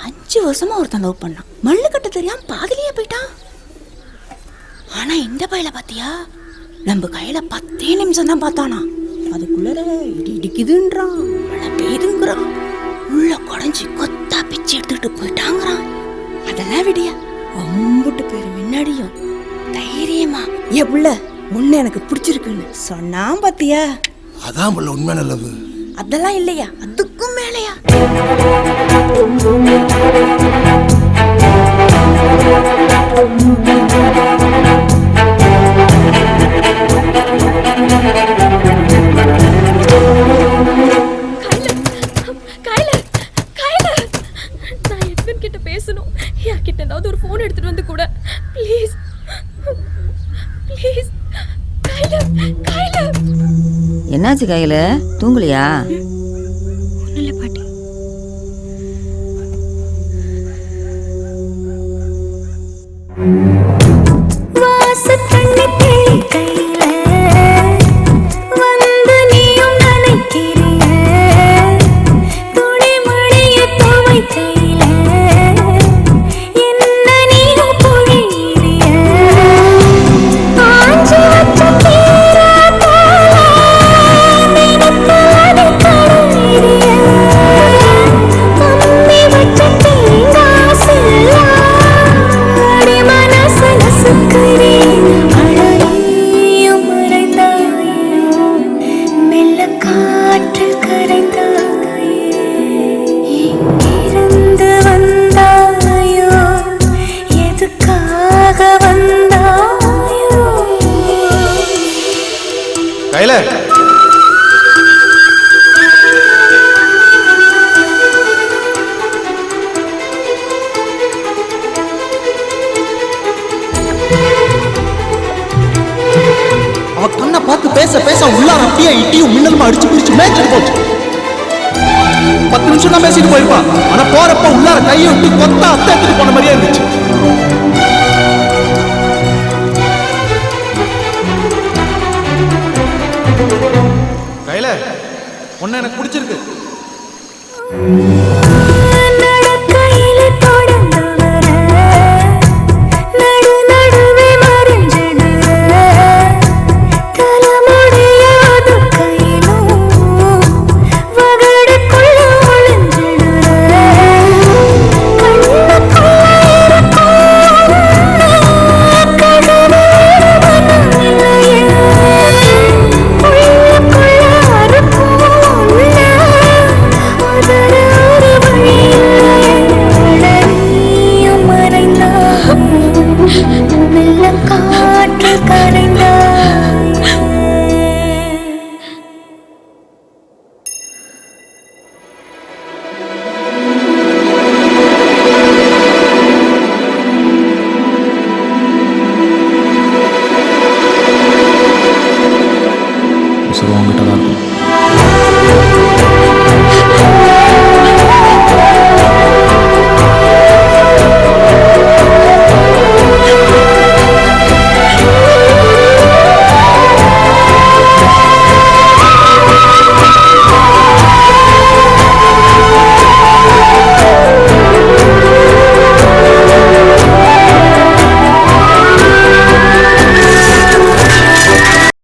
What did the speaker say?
5 வருஷமா ஒருத்தன் லவ் பண்ணான். மல்லு கட்ட தெரியாம பாதிலேயே போயிட்டான். ஆனா இந்த பையில பாத்தியா, நம்ம கையில 10 நிமிஷம் தான் பார்த்தானா, அதுக்குள்ள இடி இடிக்குதுன்றான், மழை பெய்யுதுங்கிறான், உள்ள குடஞ்சி கொத்தா பிச்சு எடுத்துட்டு போயிட்டாங்கிறான். அதெல்லாம் விடியா அம்புட்டு பேர் முன்னாடியும் தைரியமா என் புள்ள உன்னை எனக்கு பிடிச்சிருக்குன்னு சொன்னான் பாத்தியா. அதான் புள்ள உண்மையான லவ். அதெல்லாம் இல்லையா, அதுக்கும் மேலையா. பேசணும், யார்கிட்ட ஏதாவது ஒரு போன் எடுத்துட்டு வந்து கூட ப்ளீஸ் ப்ளீஸ். கையில என்னாச்சு கையில, தூங்கலையா? ஒன்றும் இல்லை பாட்டி. அவ கண்ணை பார்த்து பேச பேச உள்ளார அப்படியே இட்டியும் மின்னலுமா அடிச்சு பிடிச்சு மேய்ச்சிட்டு போச்சு. 10 நிமிஷம் தான் பேசிட்டு போயிருப்பான். ஆனா போறப்ப உள்ளார கையை விட்டு கொத்தா அத்தை எடுத்துட்டு போன மாதிரியே இருந்துச்சு. கையில ஒன்னு எனக்கு பிடிச்சிருக்கு.